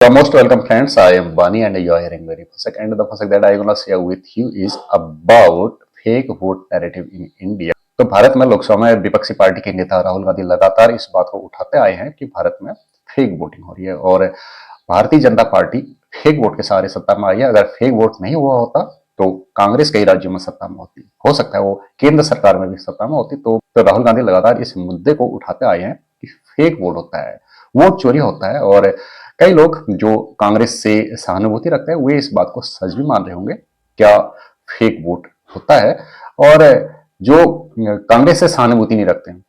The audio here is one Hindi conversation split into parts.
Most welcome friends. I am Bani and you are hearing very Fasek. And the Fasek that I gonna share with you is about fake vote narrative in India. तो भारत में लोकसभा में विपक्षी पार्टी के नेता राहुल गांधी लगातार इस बात को उठाते आए हैं कि भारत में फेक वोटिंग हो रही है और Bharatiya Janata party fake vote के सहारे सत्ता में आई है। अगर फेक वोट नहीं हुआ होता तो कांग्रेस कई राज्यों में सत्ता में होती, हो सकता है वो केंद्र सरकार में भी सत्ता में होती। तो राहुल गांधी लगातार इस मुद्दे को उठाते आए हैं कि फेक वोट होता है, वोट चोरी होता है और कई लोग जो कांग्रेस से सहानुभूति रखते हैं वे इस बात को सच भी मान रहे होंगे क्या फेक वोट होता है। और जो कांग्रेस से सहानुभूति नहीं रखते हैं,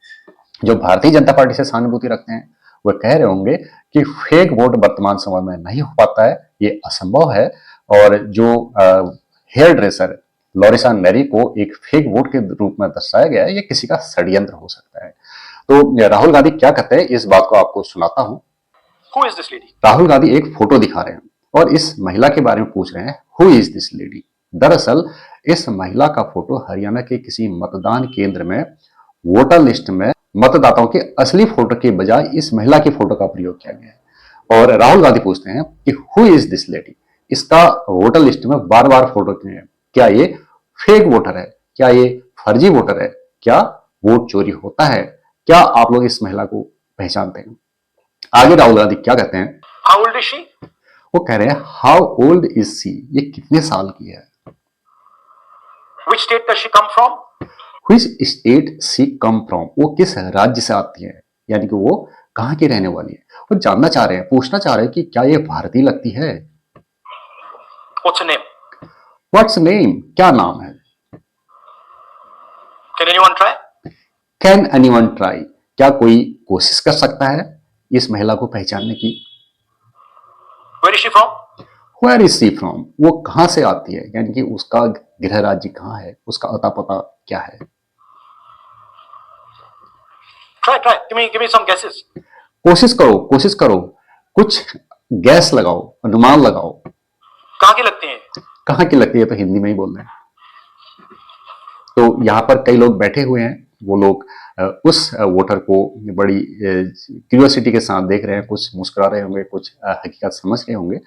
जो भारतीय जनता पार्टी से सहानुभूति रखते हैं, वे कह रहे होंगे कि फेक वोट वर्तमान समय में नहीं हो पाता है, ये असंभव है। और जो हेयर ड्रेसर लॉरिसा नेरी को एक फेक वोट के रूप में दर्शाया गया है, ये किसी का षड्यंत्र हो सकता है। तो राहुल गांधी क्या कहते हैं इस बात को आपको सुनाता हूं। Who is this lady? Rahul Gandhi एक फोटो दिखा रहे हैं और इस महिला के बारे में पूछ रहे हैं हु इज दिस लेडी। दरअसल इस महिला का फोटो हरियाणा के किसी मतदान केंद्र में वोटर लिस्ट में मतदाताओं के असली फोटो के बजाय इस महिला की फोटो का प्रयोग किया गया है। और राहुल गांधी पूछते हैं कि हु इज दिस लेडी, इसका वोटर लिस्ट में बार बार फोटो क्यों है, क्या ये फेक वोटर है, क्या ये फर्जी वोटर है, क्या वोट चोरी होता है, क्या आप लोग इस महिला को पहचानते हैं। आगे राहुल गांधी क्या कहते हैं, How old is she? वो कह रहे हैं हाउ ओल्ड इज सी, ये कितने साल की है। Which state does she come from? Which state she come from, वो किस राज्य से आती है, यानी कि वो कहाँ की रहने वाली है। वो जानना चाह रहे हैं, पूछना चाह रहे हैं कि क्या ये भारतीय लगती है। What's her name? What's name, क्या नाम है। Can anyone try? Can anyone try, क्या कोई कोशिश कर सकता है इस महिला को पहचानने की। Where is she from? Where is she from, वो कहाँ से आती है, यानी कि उसका गृह राज्य कहाँ है, उसका अता पता क्या है। Try. Give me some guesses. कोशिश करो, कुछ गैस लगाओ, अनुमान लगाओ। कहाँ की लगती हैं? कहाँ की लगती है तो हिंदी में ही बोल रहे हैं। तो यहाँ पर कई लोग बैठे हुए हैं, वो लोग उस वोटर को बड़ी क्यूरियोसिटी के साथ देख रहे हैं, कुछ मुस्कुरा रहे होंगे, कुछ हकीकत समझ रहे होंगे।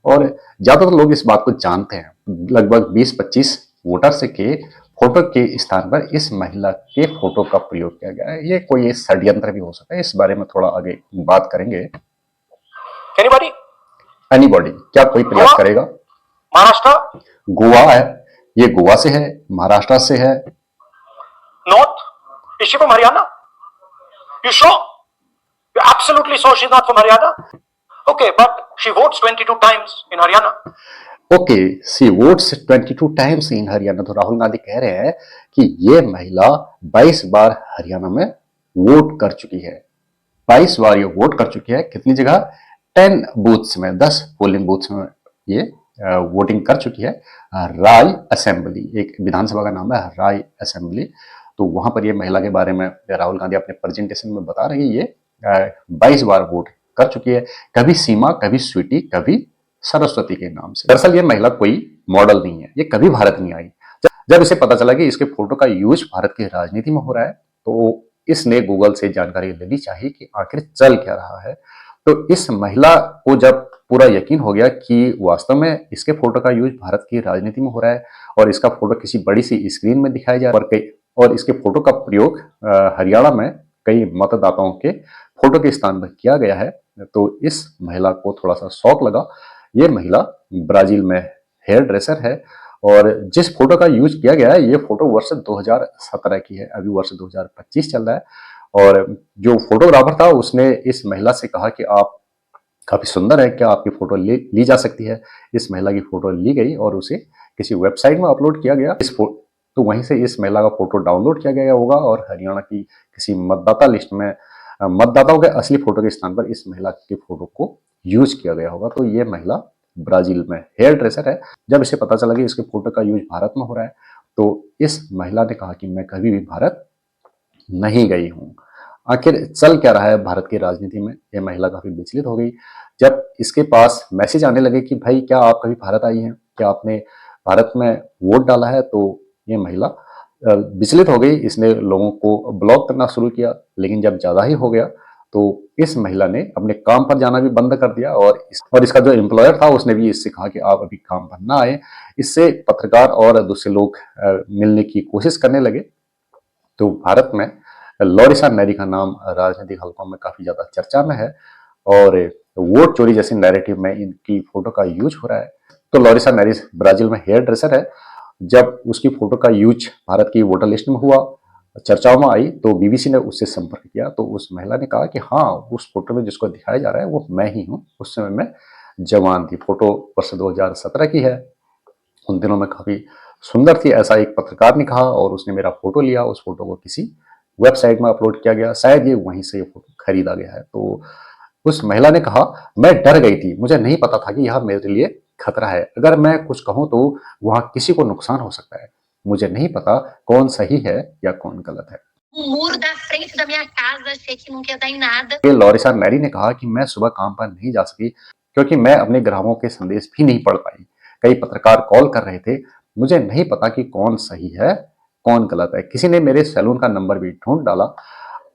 और ज्यादातर लोग इस बात को जानते हैं, लगभग 20-25 वोटर्स के फोटो के स्थान पर इस महिला के फोटो का प्रयोग किया गया है। ये कोई षड्यंत्र भी हो सकता है, इस बारे में थोड़ा आगे बात करेंगे। एनीबॉडी, क्या कोई प्रयास करेगा। महाराष्ट्र, गोवा है, ये गोवा से है, महाराष्ट्र से है। North, is she from Haryana? You sure? You're absolutely sure she's not from Haryana? Okay, but she votes 22 times in Haryana. Okay, see votes 22 times in Haryana. तो राहुल गांधी कह रहे हैं कि ये महिला 22 बार हरियाणा में वोट कर चुकी है। 22 बार ये वोट कर चुकी है, कितनी जगह, 10 बूथ्स में, 10 पोलिंग बूथ्स में ये वोटिंग कर चुकी है। राय असेंबली, एक विधानसभा का नाम है राय असेंबली। तो वहां पर ये महिला के बारे में राहुल गांधी अपने प्रेजेंटेशन में बता रहे हैं, ये 22 बार वोट कर चुकी है, कभी सीमा, कभी स्वीटी, कभी सरस्वती के नाम से। दरअसल ये महिला कोई मॉडल नहीं है, ये कभी भारत नहीं आई। जब इसे पता चला कि इसके फोटो का यूज भारत की राजनीति में हो रहा है तो इसने गूगल से जानकारी लेनी चाहिए कि आखिर चल क्या रहा है। तो इस महिला को जब पूरा यकीन हो गया कि वास्तव में इसके फोटो का यूज भारत की राजनीति में हो रहा है और इसका फोटो किसी बड़ी सी स्क्रीन में दिखाया जा रहा है और इसके फोटो का प्रयोग हरियाणा में कई मतदाताओं के फोटो के स्थान पर किया गया है, तो इस महिला को थोड़ा सा शौक लगा। ये महिला ब्राजील में हेयर ड्रेसर है और जिस फोटो का यूज किया गया है ये फोटो वर्ष 2017 की है, अभी वर्ष 2025 चल रहा है। और जो फोटोग्राफर था उसने इस महिला से कहा कि आप काफी सुंदर है, क्या आपकी फोटो ली जा सकती है। इस महिला की फोटो ली गई और उसे किसी वेबसाइट में अपलोड किया गया। तो वहीं से इस महिला का फोटो डाउनलोड किया गया होगा और हरियाणा की किसी मतदाता लिस्ट में मतदाताओं के असली फोटो के स्थान पर इस महिला के फोटो को यूज किया गया होगा। तो ये महिला ब्राजील में हेयर ड्रेसर है। जब इसे पता चला कि इसके फोटो का यूज भारत में हो रहा है तो इस महिला ने कहा कि मैं कभी भी भारत नहीं गई हूँ। आखिर चल क्या रहा है भारत की राजनीति में, यह महिला काफी विचलित हो गई जब इसके पास मैसेज आने लगे कि भाई क्या आप कभी भारत आई हैं, क्या आपने भारत में वोट डाला है। तो ये महिला विचलित हो गई, इसने लोगों को ब्लॉक करना शुरू किया। लेकिन जब ज्यादा ही हो गया तो इस महिला ने अपने काम पर जाना भी बंद कर दिया और इसका जो एम्प्लॉयर था उसने भी इससे कहा कि आप अभी काम पर ना आए। इससे पत्रकार और दूसरे लोग मिलने की कोशिश करने लगे। तो भारत में लॉरिसा नेरी का नाम राजनीतिक हलकों में काफी ज्यादा चर्चा में है और वोट चोरी जैसे नैरेटिव में इनकी फोटो का यूज हो रहा है। तो लॉरिसा नेरी ब्राजील में हेयर ड्रेसर है। जब उसकी फोटो का यूज भारत की वोटर लिस्ट में हुआ, चर्चाओं में आई, तो बीबीसी ने उससे संपर्क किया। तो उस महिला ने कहा कि हाँ, उस फोटो में जिसको दिखाया जा रहा है वो मैं ही हूँ। उस समय मैं जवान थी। फोटो वर्ष 2017 की है। उन दिनों में काफी सुंदर थी, ऐसा एक पत्रकार ने कहा और उसने मेरा फोटो लिया। उस फोटो को किसी वेबसाइट में अपलोड किया गया, शायद ये वहीं से ये फोटो खरीदा गया है। तो उस महिला ने कहा, मैं डर गई थी, मुझे नहीं पता था कि यह मेरे लिए खतरा है। अगर मैं कुछ कहूं तो वहां किसी को नुकसान हो सकता है। मुझे नहीं पता कौन सही है या कौन गलत है। muro da frente da minha casa, achei que não ia dar em nada. Larissa Mary ने कहा कि मैं सुबह काम पर नहीं जा सकी क्योंकि मैं अपने ग्राहकों के संदेश भी नहीं पढ़ पाई। कई पत्रकार कॉल कर रहे थे, मुझे नहीं पता कि कौन सही है कौन गलत है। किसी ने मेरे सैलून का नंबर भी ढूंढ डाला।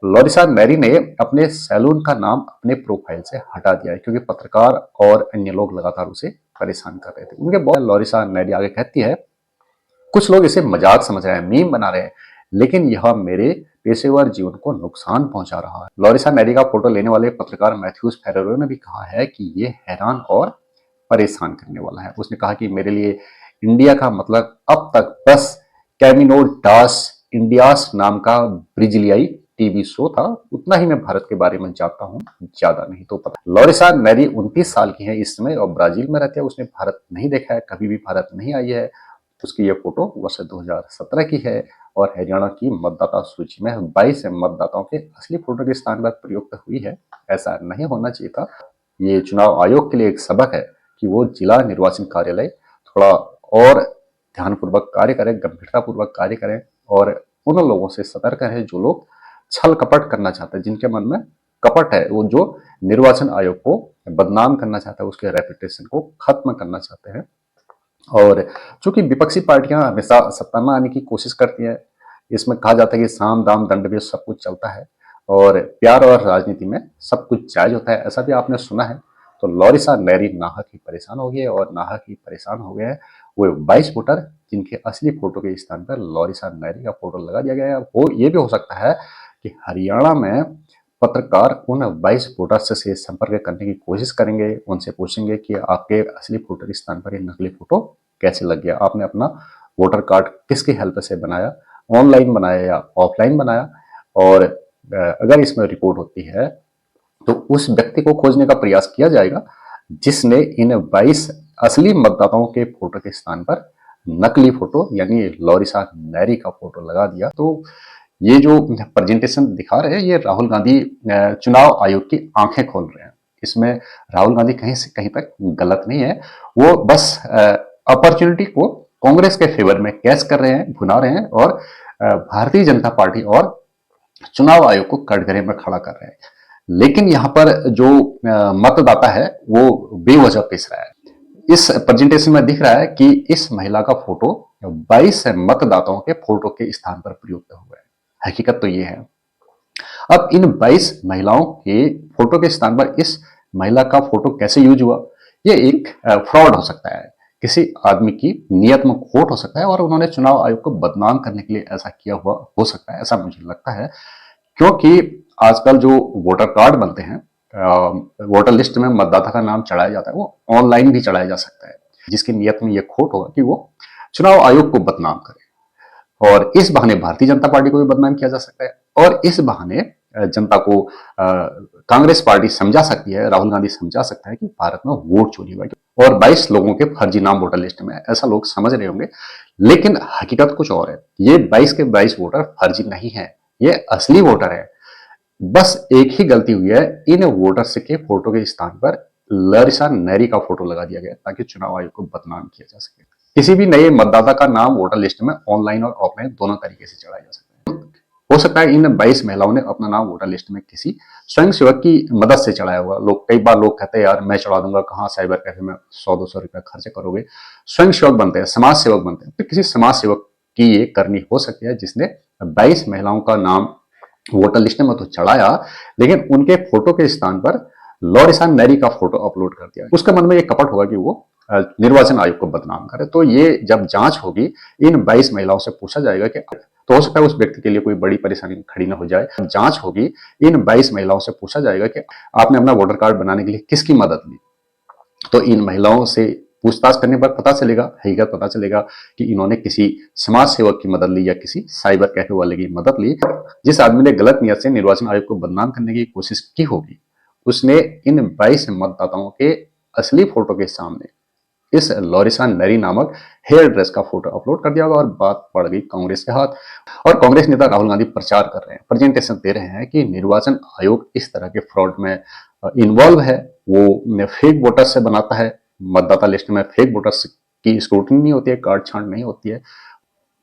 लॉरिसा मैरी ने अपने सैलून का नाम अपने प्रोफाइल से हटा दिया है क्योंकि पत्रकार और अन्य लोग लगातार उसे परेशान कर रहे थे। उनके बहुत लॉरिसा मैरी आगे कहती है, कुछ लोग इसे मजाक समझ रहे हैं, मीम बना रहे हैं, लेकिन यह मेरे पेशेवर जीवन को नुकसान पहुंचा रहा है। लॉरिसा मैरी का फोटो लेने वाले पत्रकार मैथ्यूज फेरेरो ने भी कहा है कि ये हैरान और परेशान करने वाला है। उसने कहा कि मेरे लिए इंडिया का मतलब अब तक बस कैमिनो डास इंडियास नाम का ब्रिजिलियाई टीवी शो था, उतना ही मैं भारत के बारे में जानता हूं, ज्यादा नहीं। तो पता। लॉरिसा मैरी 29 साल की है इस समय और ब्राजील में रहती है। उसने भारत नहीं देखा है, कभी भी भारत नहीं आई है। उसकी ये फोटो वर्ष 2017 की है और हरियाणा की मतदाता सूची में 22 मतदाताओं के असली फोटो के स्थान पर प्रयुक्त हुई है। ऐसा नहीं होना चाहिए था। ये चुनाव आयोग के लिए एक सबक है कि वो जिला निर्वाचन कार्यालय थोड़ा और ध्यानपूर्वक कार्य करें, गंभीरतापूर्वक कार्य करें और उन लोगों से सतर्क रहें जो लोग छल कपट करना चाहते हैं, जिनके मन में कपट है, वो जो निर्वाचन आयोग को बदनाम करना चाहता है, उसके रेपुटेशन को खत्म करना चाहते हैं। और चूंकि विपक्षी पार्टियां हमेशा सत्ता में आने की कोशिश करती हैं, इसमें कहा जाता है कि साम दाम दंड भी सब कुछ चलता है और प्यार और राजनीति में सब कुछ जायज होता है, ऐसा भी आपने सुना है। तो लॉरिसा मैरी नाहक ही परेशान हो गई है और नाहक ही परेशान हो गए हैं वो 22 वोटर जिनके असली फोटो के स्थान पर लॉरिसा मैरी का फोटो लगा दिया गया है। वो ये भी हो सकता है कि हरियाणा में पत्रकार उन 22 वोटर्स से संपर्क करने की कोशिश करेंगे, उनसे पूछेंगे कि आपके असली फोटो के स्थान पर ये नकली फोटो कैसे लग गया, आपने अपना वोटर कार्ड किसकी हेल्प से बनाया, ऑनलाइन बनाया या ऑफलाइन बनाया। और अगर इसमें रिपोर्ट होती है तो उस व्यक्ति को खोजने का प्रयास किया जाएगा जिसने इन 22 असली मतदाताओं के फोटो के स्थान पर नकली फोटो यानी लॉरिसा मैरी का फोटो लगा दिया। तो ये जो प्रेजेंटेशन दिखा रहे हैं ये राहुल गांधी चुनाव आयोग की आंखें खोल रहे हैं। इसमें राहुल गांधी कहीं से कहीं तक गलत नहीं है, वो बस अपॉर्चुनिटी को कांग्रेस के फेवर में कैच कर रहे हैं, भुना रहे हैं और भारतीय जनता पार्टी और चुनाव आयोग को कटघरे में खड़ा कर रहे हैं। लेकिन यहाँ पर जो मतदाता है वो बेवजह पिस रहा है। इस प्रेजेंटेशन में दिख रहा है कि इस महिला का फोटो 22 मतदाताओं के फोटो के स्थान पर प्रयुक्त हुआ है। हकीकत तो ये है। अब इन 22 महिलाओं के फोटो के स्थान पर इस महिला का फोटो कैसे यूज हुआ, ये एक फ्रॉड हो सकता है, किसी आदमी की नियत में खोट हो सकता है और उन्होंने चुनाव आयोग को बदनाम करने के लिए ऐसा किया हुआ हो सकता है, ऐसा मुझे लगता है। क्योंकि आजकल जो वोटर कार्ड बनते हैं, वोटर लिस्ट में मतदाता का नाम चढ़ाया जाता है, वो ऑनलाइन भी चढ़ाया जा सकता है, जिसकी नियत में ये खोट होगा कि वो चुनाव आयोग को बदनाम करे। और इस बहाने भारतीय जनता पार्टी को भी बदनाम किया जा सकता है और इस बहाने जनता को कांग्रेस पार्टी समझा सकती है, राहुल गांधी समझा सकता है कि भारत में वोट चोरी हुआ है और 22 लोगों के फर्जी नाम वोटर लिस्ट में, ऐसा लोग समझ रहे होंगे। लेकिन हकीकत कुछ और है। ये 22 के 22 वोटर फर्जी नहीं है, ये असली वोटर है। बस एक ही गलती हुई है, इन वोटर्स के फोटो के स्थान पर लॉरिसा मैरी का फोटो लगा दिया गया ताकि चुनाव आयोग को बदनाम किया जा सके। किसी भी नए मतदाता का नाम वोटर लिस्ट में ऑनलाइन और ऑफलाइन दोनों तरीके से चढ़ाया जा सकता है। हो सकता है इन 22 महिलाओं ने अपना नाम वोटर लिस्ट में किसी स्वयं सेवक की मदद से चढ़ाया हुआ। कई बार लोग कहते हैं यार मैं चढ़ा दूंगा, कहाँ साइबर कैफे में 100-200 रुपया खर्च करोगे। स्वयं सेवक बनते हैं, समाज सेवक बनते हैं, तो किसी समाज सेवक की ये करनी हो सकती है जिसने 22 महिलाओं का नाम वोटर लिस्ट में तो चढ़ाया, लेकिन उनके फोटो के स्थान पर लॉरिसान मैरी का फोटो अपलोड कर दिया। उसके मन में ये कपट होगा कि वो निर्वाचन आयोग को बदनाम करे। तो ये जब जांच होगी, इन 22 महिलाओं से पूछा जाएगा कि तो हो सकता है उस व्यक्ति के लिए कोई बड़ी परेशानी खड़ी ना हो जाए। जांच होगी, इन 22 महिलाओं से पूछा जाएगा कि आपने अपना वोटर कार्ड बनाने के लिए किसकी मदद ली। तो इन महिलाओं से पूछताछ करने पर पता चलेगा, हकीकत पता चलेगा कि इन्होंने किसी समाज सेवक की मदद ली या किसी साइबर कैफे वाले की मदद ली। जिस आदमी ने गलत नियत से निर्वाचन आयोग को बदनाम करने की कोशिश की होगी, उसने इन 22 मतदाताओं के असली फोटो के सामने इस लॉरिसान मैरी नामक हेयर ड्रेस का फोटो अपलोड कर दिया होगा और बात पड़ गई कांग्रेस के हाथ। और कांग्रेस नेता राहुल गांधी प्रचार कर रहे हैं, प्रेजेंटेशन दे रहे हैं कि निर्वाचन आयोग इस तरह के फ्रॉड में इन्वॉल्व है। वो फेक वोटर से बनाता है, मतदाता लिस्ट में फेक वोटर्स की स्क्रूटनी नहीं होती है, कार्ड छांट नहीं होती है।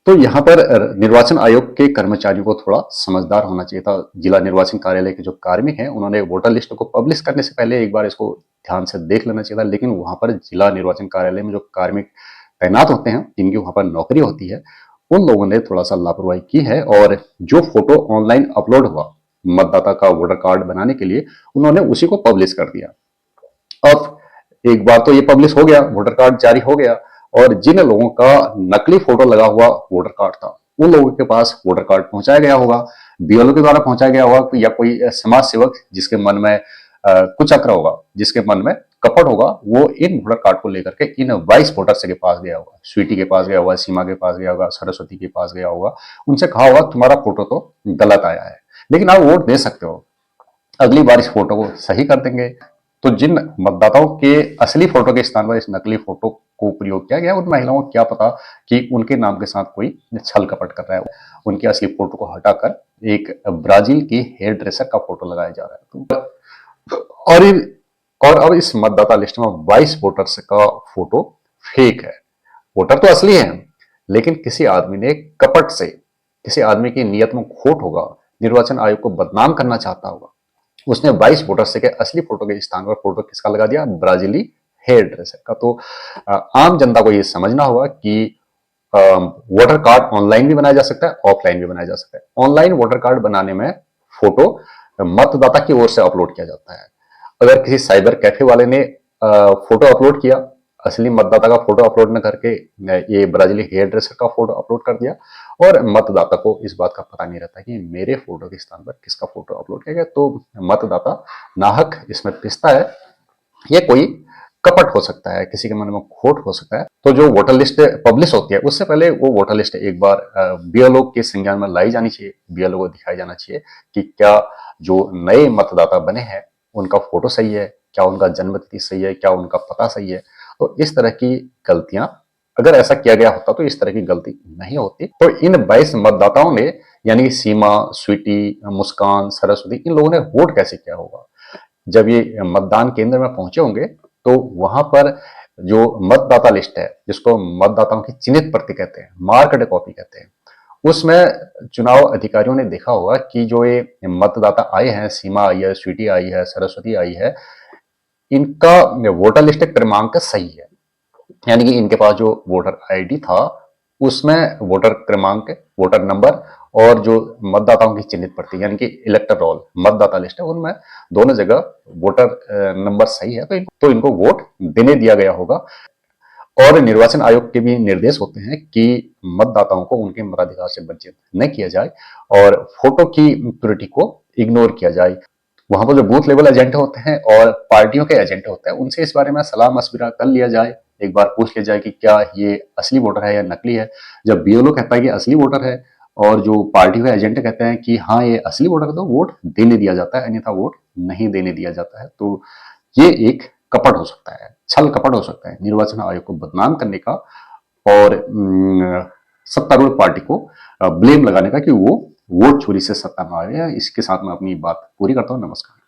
तो यहाँ पर निर्वाचन आयोग के कर्मचारियों को थोड़ा समझदार होना चाहिए था। जिला निर्वाचन कार्यालय के जो कार्मिक हैं, उन्होंने वोटर लिस्ट को पब्लिश करने से पहले एक बार इसको ध्यान से देख लेना चाहिए था। लेकिन वहां पर जिला निर्वाचन कार्यालय में जो कार्मिक तैनात होते हैं, जिनकी वहां पर नौकरी होती है, उन लोगों ने थोड़ा सा लापरवाही की है और जो फोटो ऑनलाइन अपलोड हुआ मतदाता का वोटर कार्ड बनाने के लिए, उन्होंने उसी को पब्लिश कर दिया। अब एक बार तो ये पब्लिश हो गया, वोटर कार्ड जारी हो गया, और जिन लोगों का नकली फोटो लगा हुआ वोटर कार्ड था, उन लोगों के पास वोटर कार्ड पहुंचाया गया होगा, बीएलओ के द्वारा पहुंचाया गया होगा, या कोई समाज सेवक जिसके मन में कुछ अक्र होगा, जिसके मन में कपट होगा, वो इन वोटर कार्ड को लेकर के इन 22 वोटर्स के पास गया होगा। स्वीटी के पास गया होगा, सीमा के पास गया होगा, सरस्वती के पास गया होगा, उनसे कहा होगा तुम्हारा फोटो तो गलत आया है, लेकिन आप वोट दे सकते हो, अगली बार इस फोटो को सही कर देंगे। तो जिन मतदाताओं के असली फोटो के स्थान पर इस नकली फोटो को प्रयोग किया गया, उन महिलाओं को क्या पता कि उनके नाम के साथ कोई छल कपट कर रहा है। उनके असली फोटो को हटाकर एक ब्राजील की हेयर ड्रेसर का फोटो लगाया जा रहा है। और अब इस मतदाता लिस्ट में 22 वोटर्स का फोटो फेक है। वोटर तो असली है, लेकिन किसी आदमी ने कपट से, किसी आदमी की नीयत में खोट होगा, निर्वाचन आयोग को बदनाम करना चाहता होगा, उसने 22 वोटर से के असली फोटो के स्थान पर फोटो किसका लगा दिया? ब्राजीली हेयर ड्रेसर का। तो आम जनता को यह समझना होगा कि वोटर कार्ड ऑनलाइन भी बनाया जा सकता है, ऑफलाइन भी बनाया जा सकता है। ऑनलाइन वोटर कार्ड बनाने में फोटो मतदाता की ओर से अपलोड किया जाता है। अगर किसी साइबर कैफे वाले ने फोटो अपलोड किया, असली मतदाता का फोटो अपलोड न करके ये ब्राजीली हेयर ड्रेसर का फोटो अपलोड कर दिया, और मतदाता को इस बात का पता नहीं रहता कि मेरे फोटो के स्थान पर किसका फोटो अपलोड किया गया, तो मतदाता नाहक इसमें पिसता है। ये कोई कपट हो सकता है, किसी के मन में खोट हो सकता है। तो जो वोटर लिस्ट पब्लिश होती है, उससे पहले वो वोटर लिस्ट एक बार बीएलओ के संज्ञान में लाई जानी चाहिए। बीएलओ को दिखाया जाना चाहिए कि क्या जो नए मतदाता बने हैं उनका फोटो सही है, क्या उनका जन्मतिथि सही है, क्या उनका पता सही है। तो इस तरह की गलतियां, अगर ऐसा किया गया होता तो इस तरह की गलती नहीं होती। तो इन 22 मतदाताओं ने, यानी कि सीमा, स्वीटी, मुस्कान, सरस्वती, इन लोगों ने वोट कैसे किया होगा? जब ये मतदान केंद्र में पहुंचे होंगे तो वहां पर जो मतदाता लिस्ट है, जिसको मतदाताओं की चिन्हित प्रति कहते हैं, मार्क्ड कॉपी कहते हैं, उसमें चुनाव अधिकारियों ने देखा होगा कि जो ये मतदाता आए हैं, सीमा आई है, स्वीटी आई है, सरस्वती आई है, इनका वोटर लिस्ट क्रमांक सही है। यानी कि इनके पास जो वोटर आईडी था उसमें वोटर क्रमांक, वोटर नंबर और जो मतदाताओं की चिन्हित प्रति, यानी कि इलेक्टर रोल, मतदाता लिस्ट है, उनमें दोनों जगह वोटर नंबर सही है, तो इनको वोट देने दिया गया होगा। और निर्वाचन आयोग के भी निर्देश होते हैं कि मतदाताओं को उनके मताधिकार से वंचित न किया जाए और फोटो की त्रुटि को इग्नोर किया जाए। वहां पर जो बूथ लेवल एजेंट होते हैं और पार्टियों के एजेंट होते हैं, उनसे इस बारे में सलाह मशविरा कर लिया जाए, एक बार पूछ लिया जाए कि क्या ये असली वोटर है या नकली है। जब बीएलओ कहता है कि असली वोटर है और जो पार्टी के एजेंट कहते हैं कि हाँ ये असली वोटर है, तो वोट देने दिया जाता है, अन्यथा वोट नहीं देने दिया जाता है। तो ये एक कपट हो सकता है, छल कपट हो सकता है निर्वाचन आयोग को बदनाम करने का और सत्तारूढ़ पार्टी को ब्लेम लगाने का कि वो वोट चोरी से सत्ता में आए हैं। इसके साथ मैं अपनी बात पूरी करता हूँ। नमस्कार।